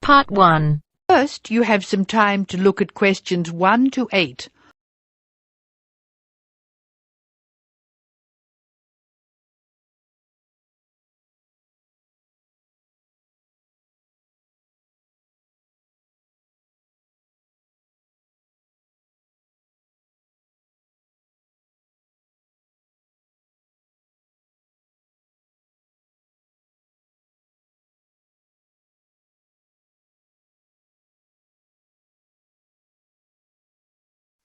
Part 1. First, you have some time to look at questions 1 to 8.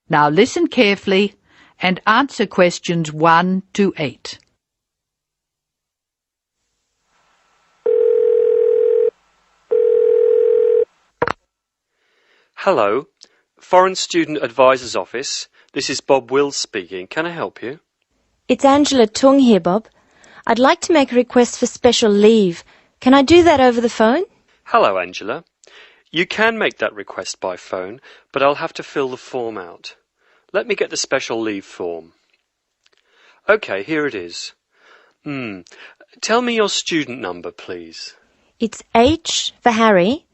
Now listen carefully and answer questions 1 to 8. Hello, Foreign Student Advisor's Office. This is Bob Wills speaking. Can I help you? It's Angela Tung here, Bob. I'd like to make a request for special leave. Can I do that over the phone? Hello, Angela. You can make that request by phone, but I'll have to fill the form out. Let me get the special leave form. OK, here it is. Tell me your student number, please. It's H for Harry,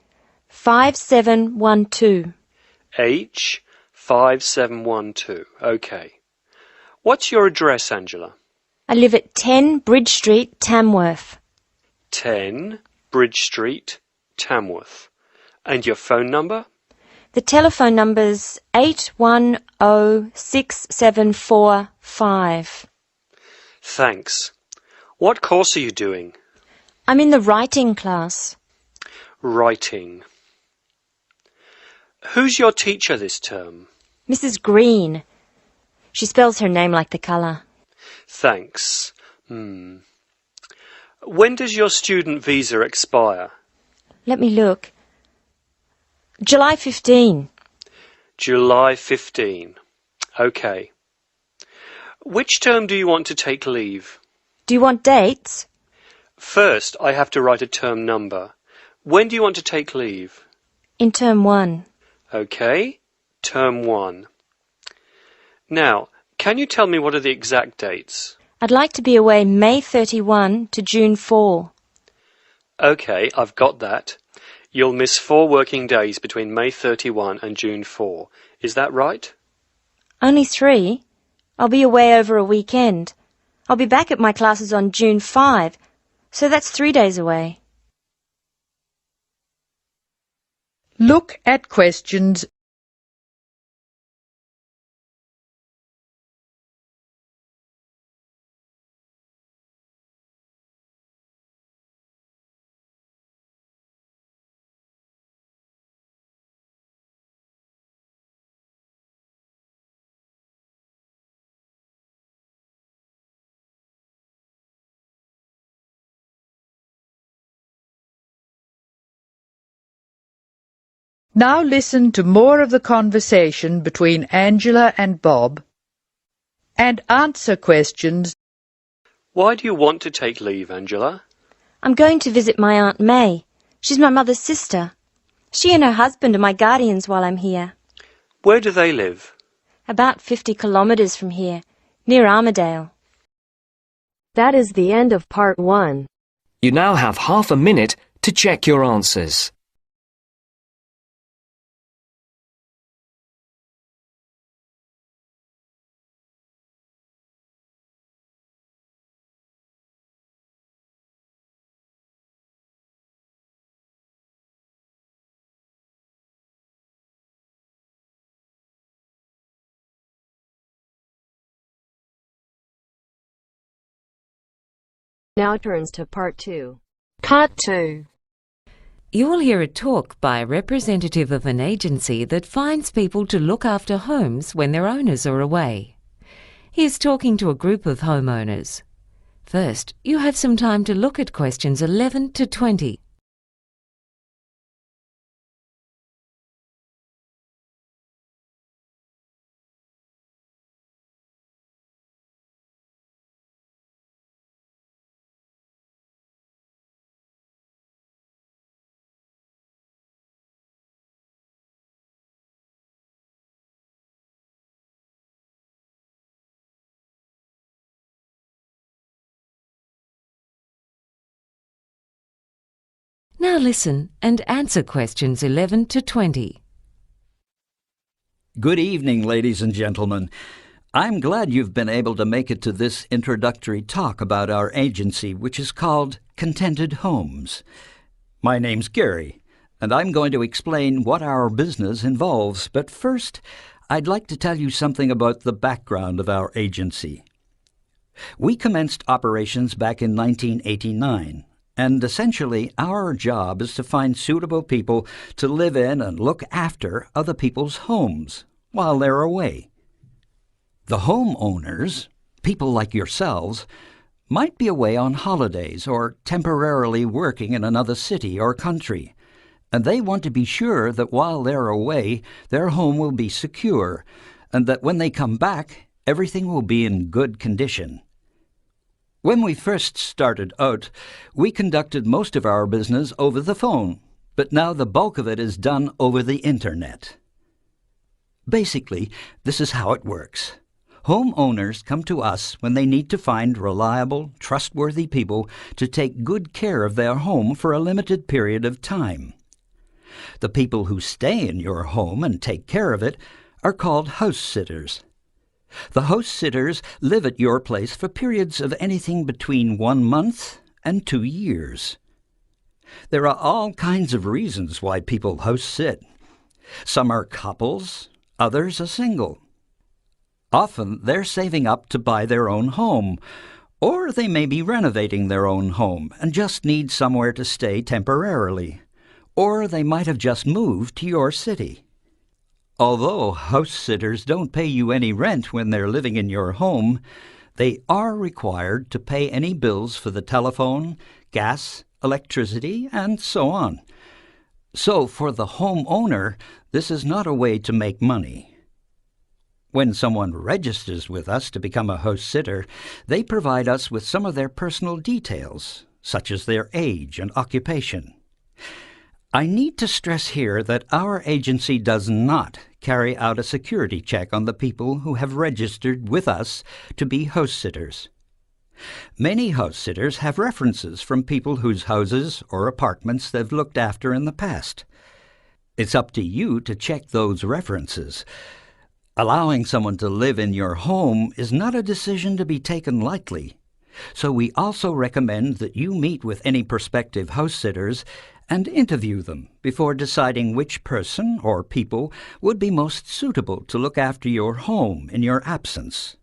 5712. H5712. OK. What's your address, Angela? I live at 10 Bridge Street, Tamworth. 10 Bridge Street, Tamworth. And your phone number? The telephone number's 8106745. Thanks. What course are you doing? I'm in the writing class. Writing. Who's your teacher this term? Mrs. Green. She spells her name like the colour. Thanks. When does your student visa expire? Let me look. July 15. July 15. OK. Which term do you want to take leave? Do you want dates? First, I have to write a term number. When do you want to take leave? In term 1. OK. Term 1. Now, can you tell me what are the exact dates? I'd like to be away May 31 to June 4. OK, I've got that. You'll miss 4 working days between May 31 and June 4. Is that right? Only 3? I'll be away over a weekend. I'll be back at my classes on June 5, so that's 3 days away. Look at questions Now listen to more of the conversation between Angela and Bob and answer questions. Why do you want to take leave, Angela? I'm going to visit my Aunt May. She's my mother's sister. She and her husband are my guardians while I'm here. Where do they live? About 50 kilometres from here, near Armadale. That is the end of Part 1. You now have half a minute to check your answers. Now turns to Part 2. Part 2. You will hear a talk by a representative of an agency that finds people to look after homes when their owners are away. He is talking to a group of homeowners. First, you have some time to look at questions 11 to 20. Now listen and answer questions 11 to 20. Good evening, ladies and gentlemen. I'm glad you've been able to make it to this introductory talk about our agency, which is called Contented Homes. My name's Gary, and I'm going to explain what our business involves. But first, I'd like to tell you something about the background of our agency. We commenced operations back in 1989, and essentially our job is to find suitable people to live in and look after other people's homes while they're away. The homeowners, people like yourselves, might be away on holidays or temporarily working in another city or country, and they want to be sure that while they're away, their home will be secure, and that when they come back, everything will be in good condition. When we first started out, we conducted most of our business over the phone, but now the bulk of it is done over the Internet. Basically, this is how it works. Homeowners come to us when they need to find reliable, trustworthy people to take good care of their home for a limited period of time. The people who stay in your home and take care of it are called house sitters. The house sitters live at your place for periods of anything between 1 month and 2 years. There are all kinds of reasons why people house sit. Some are couples, others are single. Often they're saving up to buy their own home, or they may be renovating their own home and just need somewhere to stay temporarily, or they might have just moved to your city. Although house sitters don't pay you any rent when they're living in your home, they are required to pay any bills for the telephone, gas, electricity, and so on. So for the homeowner, this is not a way to make money. When someone registers with us to become a house sitter, they provide us with some of their personal details, such as their age and occupation. I need to stress here that our agency does not carry out a security check on the people who have registered with us to be house sitters. Many house sitters have references from people whose houses or apartments they've looked after in the past. It's up to you to check those references. Allowing someone to live in your home is not a decision to be taken lightly, so we also recommend that you meet with any prospective house sitters and interview them before deciding which person or people would be most suitable to look after your home in your absence.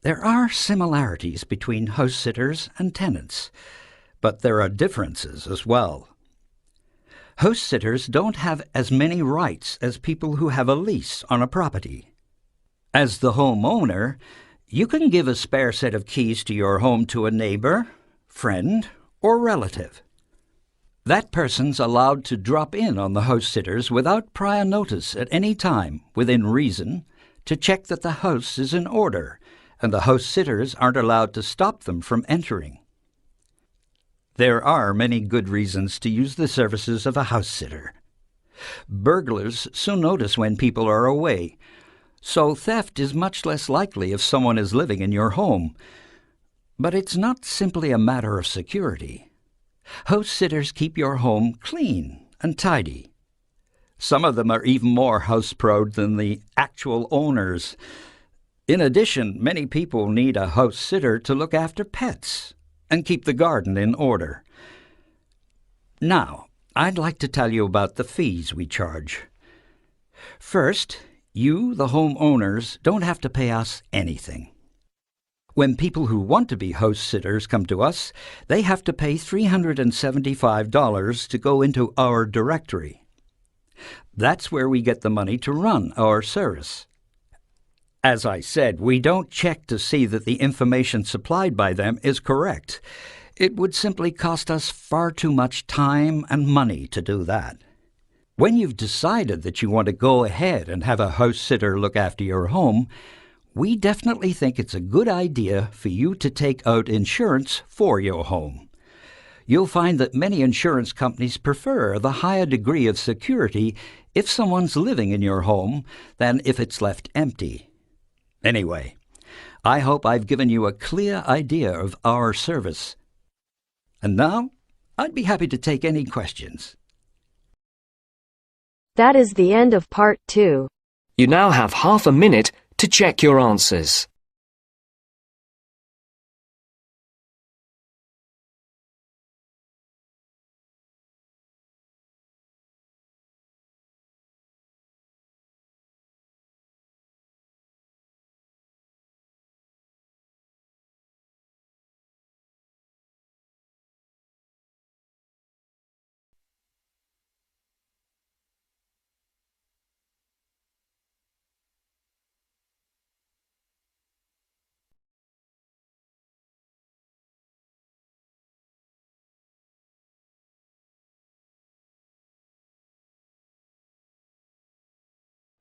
There are similarities between house sitters and tenants, but there are differences as well. House sitters don't have as many rights as people who have a lease on a property. As the homeowner, you can give a spare set of keys to your home to a neighbor, friend, or relative. That person's allowed to drop in on the house sitters without prior notice at any time, within reason, to check that the house is in order, and the house sitters aren't allowed to stop them from entering. There are many good reasons to use the services of a house sitter. Burglars soon notice when people are away, so theft is much less likely if someone is living in your home. But it's not simply a matter of security. House sitters keep your home clean and tidy. Some of them are even more house-proud than the actual owners. In addition, many people need a house sitter to look after pets and keep the garden in order. Now, I'd like to tell you about the fees we charge. First, you, the homeowners, don't have to pay us anything. When people who want to be house sitters come to us, they have to pay $375 to go into our directory. That's where we get the money to run our service. As I said, we don't check to see that the information supplied by them is correct. It would simply cost us far too much time and money to do that. When you've decided that you want to go ahead and have a house sitter look after your home, we definitely think it's a good idea for you to take out insurance for your home. You'll find that many insurance companies prefer the higher degree of security if someone's living in your home than if it's left empty. Anyway, I hope I've given you a clear idea of our service. And now, I'd be happy to take any questions. That is the end of part 2. You now have half a minute to check your answers.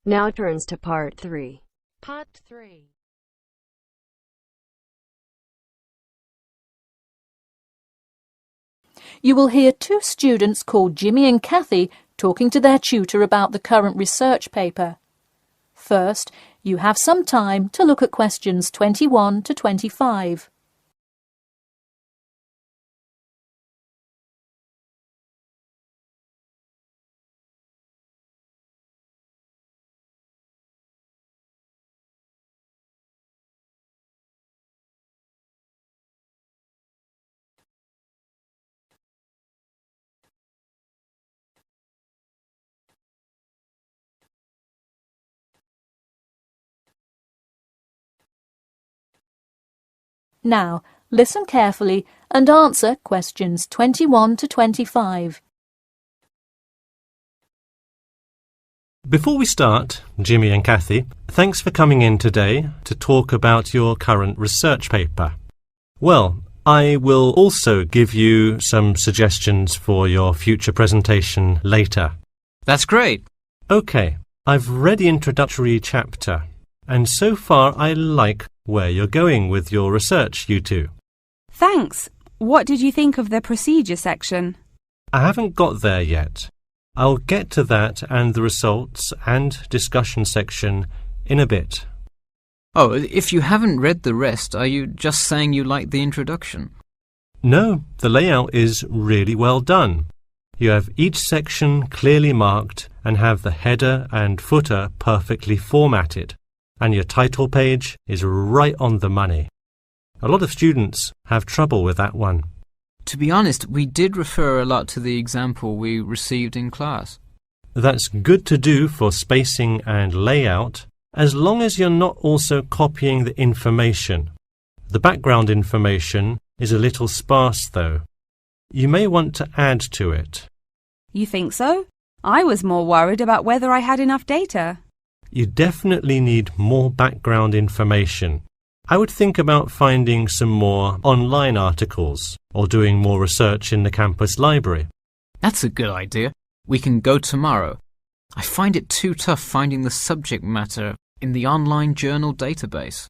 Now turns to part 3. Part 3. You will hear two students called Jimmy and Kathy talking to their tutor about the current research paper. First, you have some time to look at questions 21 to 25. Now, listen carefully and answer questions 21 to 25. Before we start, Jimmy and Kathy, thanks for coming in today to talk about your current research paper. Well, I will also give you some suggestions for your future presentation later. That's great. Okay, I've read the introductory chapter, and so far I like where you're going with your research, you two. Thanks. What did you think of the procedure section? I haven't got there yet. I'll get to that and the results and discussion section in a bit. Oh, if you haven't read the rest, are you just saying you like the introduction? No, the layout is really well done. You have each section clearly marked and have the header and footer perfectly formatted. And your title page is right on the money. A lot of students have trouble with that one. To be honest, we did refer a lot to the example we received in class. That's good to do for spacing and layout, as long as you're not also copying the information. The background information is a little sparse, though. You may want to add to it. You think so? I was more worried about whether I had enough data. You definitely need more background information. I would think about finding some more online articles or doing more research in the campus library. That's a good idea. We can go tomorrow. I find it too tough finding the subject matter in the online journal database.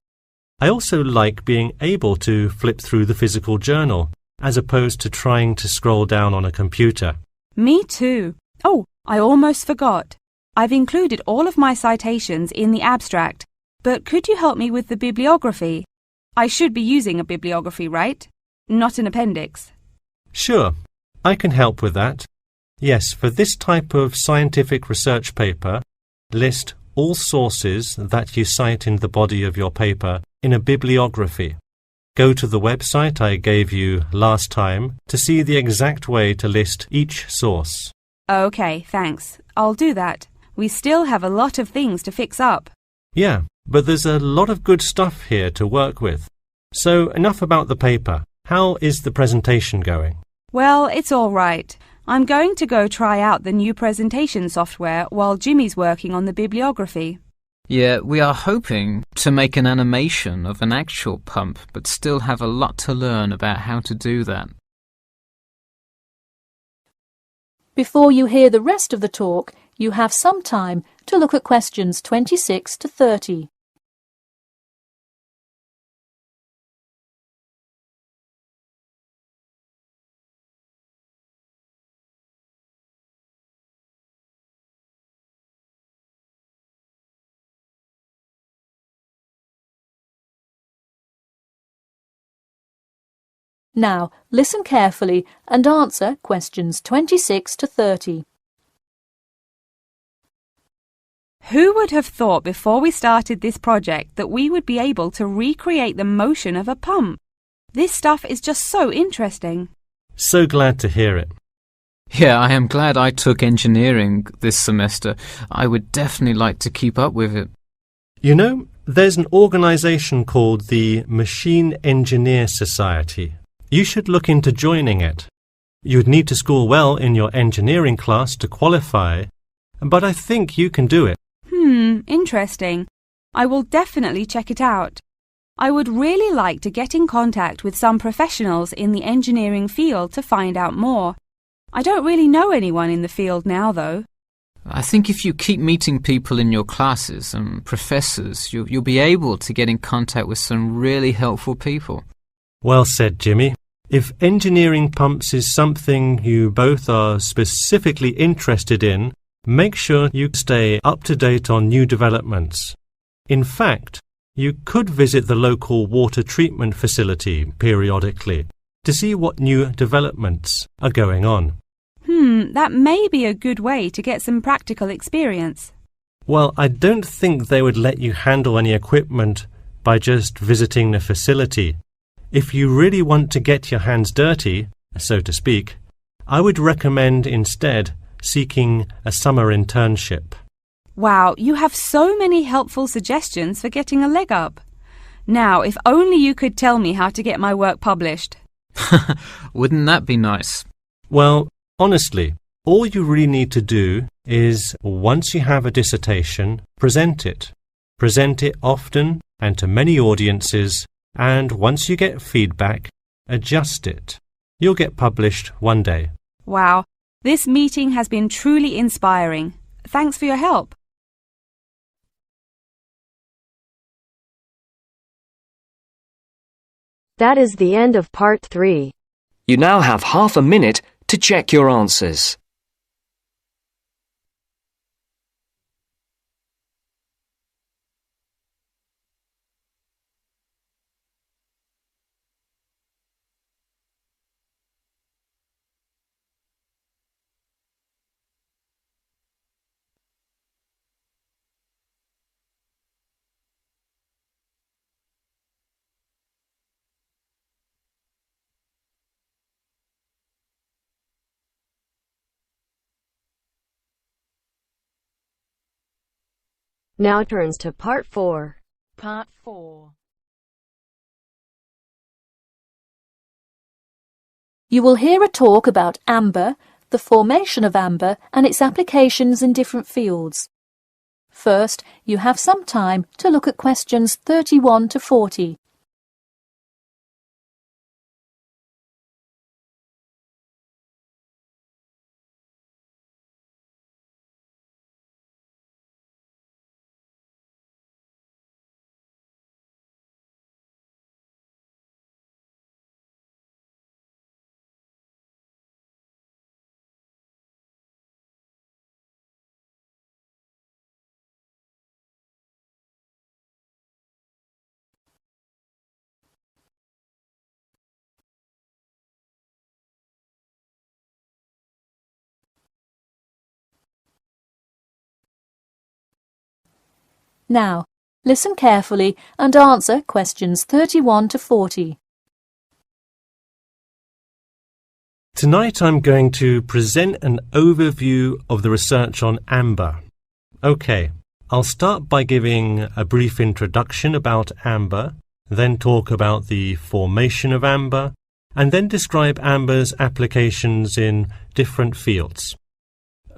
I also like being able to flip through the physical journal as opposed to trying to scroll down on a computer. Me too. Oh, I almost forgot. I've included all of my citations in the abstract, but could you help me with the bibliography? I should be using a bibliography, right? Not an appendix. Sure, I can help with that. Yes, for this type of scientific research paper, list all sources that you cite in the body of your paper in a bibliography. Go to the website I gave you last time to see the exact way to list each source. Okay, thanks. I'll do that. We still have a lot of things to fix up. Yeah, but there's a lot of good stuff here to work with. So enough about the paper. How is the presentation going? Well, it's all right. I'm going to go try out the new presentation software while Jimmy's working on the bibliography. Yeah, we are hoping to make an animation of an actual pump, but still have a lot to learn about how to do that. Before you hear the rest of the talk, you have some time to look at questions 26 to 30. Now, listen carefully and answer questions 26 to 30. Who would have thought before we started this project that we would be able to recreate the motion of a pump? This stuff is just so interesting. So glad to hear it. Yeah, I am glad I took engineering this semester. I would definitely like to keep up with it. You know, there's an organisation called the Machine Engineer Society. You should look into joining it. You'd need to score well in your engineering class to qualify, but I think you can do it. Interesting. I will definitely check it out. I would really like to get in contact with some professionals in the engineering field to find out more. I don't really know anyone in the field now, though. I think if you keep meeting people in your classes and professors, you'll be able to get in contact with some really helpful people. Well said, Jimmy. If engineering pumps is something you both are specifically interested in, make sure you stay up to date on new developments. In fact, you could visit the local water treatment facility periodically to see what new developments are going on. That may be a good way to get some practical experience. Well, I don't think they would let you handle any equipment by just visiting the facility. If you really want to get your hands dirty, so to speak, I would recommend instead seeking a summer internship. Wow, you have so many helpful suggestions for getting a leg up. Now, if only you could tell me how to get my work published. Wouldn't that be nice? Well, honestly, all you really need to do is, once you have a dissertation, present it. Present it often and to many audiences, and once you get feedback, adjust it. You'll get published one day. Wow, this meeting has been truly inspiring. Thanks for your help. That is the end of part 3. You now have half a minute to check your answers. Now turns to part 4. Part 4. You will hear a talk about amber, the formation of amber and its applications in different fields. First, you have some time to look at questions 31 to 40. Now, listen carefully and answer questions 31 to 40. Tonight I'm going to present an overview of the research on amber. Okay, I'll start by giving a brief introduction about amber, then talk about the formation of amber, and then describe amber's applications in different fields.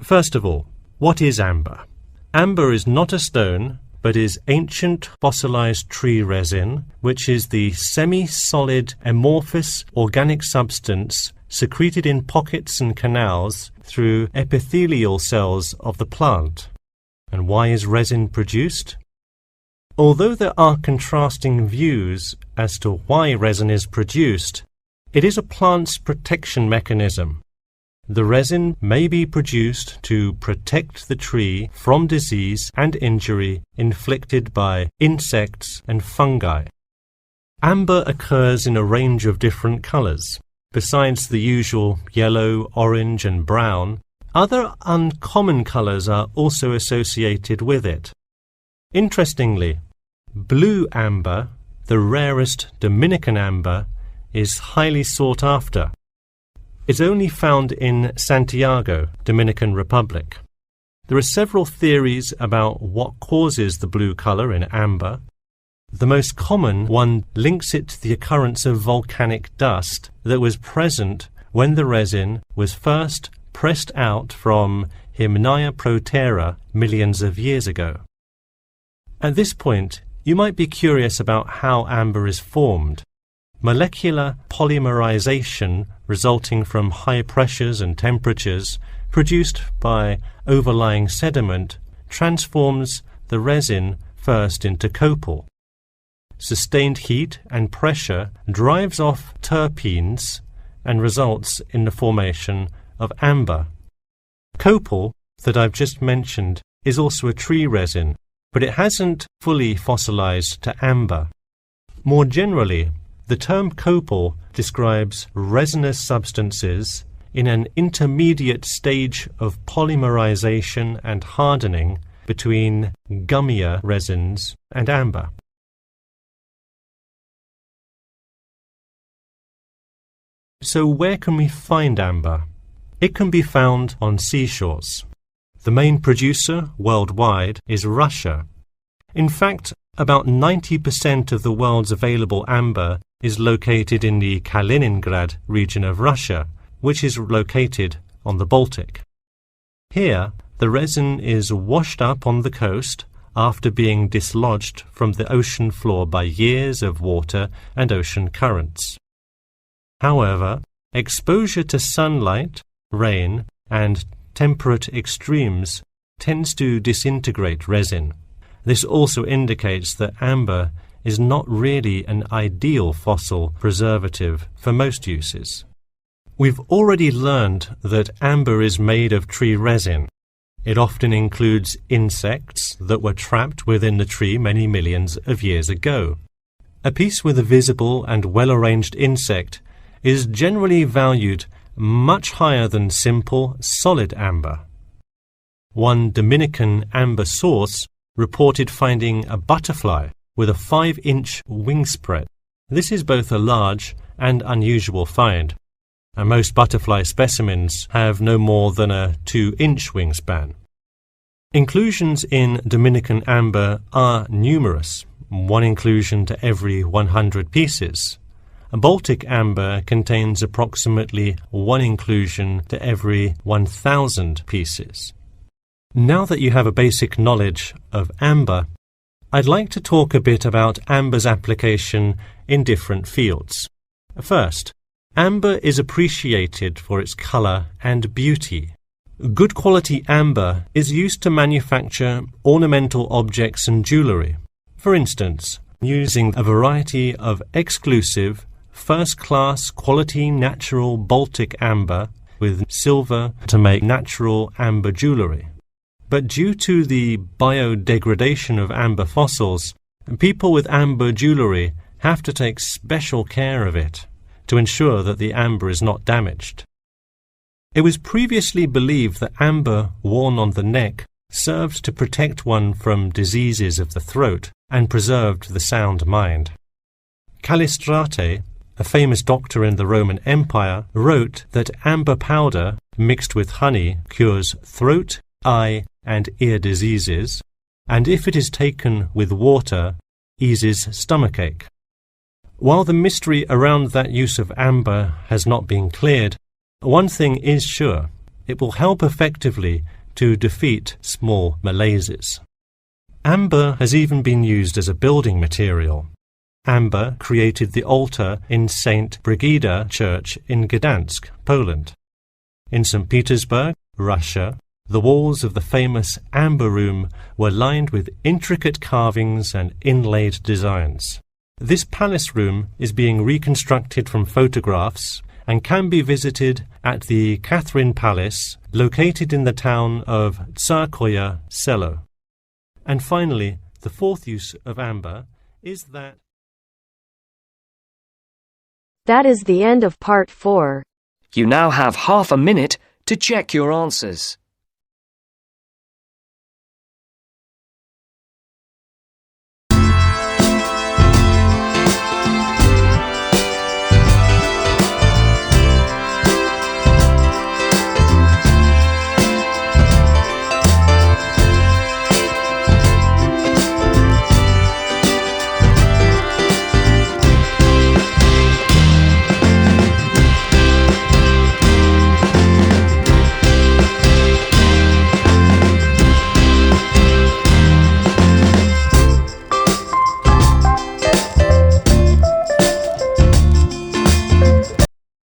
First of all, what is amber? Amber is not a stone, but is ancient fossilized tree resin, which is the semi-solid amorphous organic substance secreted in pockets and canals through epithelial cells of the plant. And why is resin produced? Although there are contrasting views as to why resin is produced, it is a plant's protection mechanism. The resin may be produced to protect the tree from disease and injury inflicted by insects and fungi. Amber occurs in a range of different colours. Besides the usual yellow, orange and brown, other uncommon colours are also associated with it. Interestingly, blue amber, the rarest Dominican amber, is highly sought after. It's only found in Santiago, Dominican Republic. There are several theories about what causes the blue colour in amber. The most common one links it to the occurrence of volcanic dust that was present when the resin was first pressed out from Hymnaea protera millions of years ago. At this point, you might be curious about how amber is formed. Molecular polymerization resulting from high pressures and temperatures produced by overlying sediment transforms the resin first into copal. Sustained heat and pressure drives off terpenes and results in the formation of amber. Copal, that I've just mentioned, is also a tree resin, but it hasn't fully fossilized to amber. More generally, the term copal describes resinous substances in an intermediate stage of polymerization and hardening between gummier resins and amber. So where can we find amber? It can be found on seashores. The main producer worldwide is Russia. In fact, about 90% of the world's available amber is located in the Kaliningrad region of Russia, which is located on the Baltic. Here, the resin is washed up on the coast after being dislodged from the ocean floor by years of water and ocean currents. However, exposure to sunlight, rain, and temperate extremes tends to disintegrate resin. This also indicates that amber is not really an ideal fossil preservative for most uses. We've already learned that amber is made of tree resin. It often includes insects that were trapped within the tree many millions of years ago. A piece with a visible and well-arranged insect is generally valued much higher than simple, solid amber. One Dominican amber source reported finding a butterfly with a 5-inch wingspread. This is both a large and unusual find, and most butterfly specimens have no more than a 2-inch wingspan. Inclusions in Dominican amber are numerous, one inclusion to every 100 pieces. Baltic amber contains approximately 1 inclusion to every 1,000 pieces. Now that you have a basic knowledge of amber, I'd like to talk a bit about amber's application in different fields. First, amber is appreciated for its colour and beauty. Good quality amber is used to manufacture ornamental objects and jewellery. For instance, using a variety of exclusive, first-class quality natural Baltic amber with silver to make natural amber jewellery. But due to the biodegradation of amber fossils, people with amber jewellery have to take special care of it to ensure that the amber is not damaged. It was previously believed that amber worn on the neck served to protect one from diseases of the throat and preserved the sound mind. Callistrate, a famous doctor in the Roman Empire, wrote that amber powder mixed with honey cures throat, eye, and ear diseases, and if it is taken with water, eases stomachache. While the mystery around that use of amber has not been cleared, one thing is sure: it will help effectively to defeat small malaises. Amber has even been used as a building material. Amber created the altar in St. Brigida Church in Gdansk, Poland. In St. Petersburg, Russia, the walls of the famous Amber Room were lined with intricate carvings and inlaid designs. This palace room is being reconstructed from photographs and can be visited at the Catherine Palace, located in the town of Tsarskoye Selo. And finally, the fourth use of amber is that That is the end of part 4. You now have half a minute to check your answers.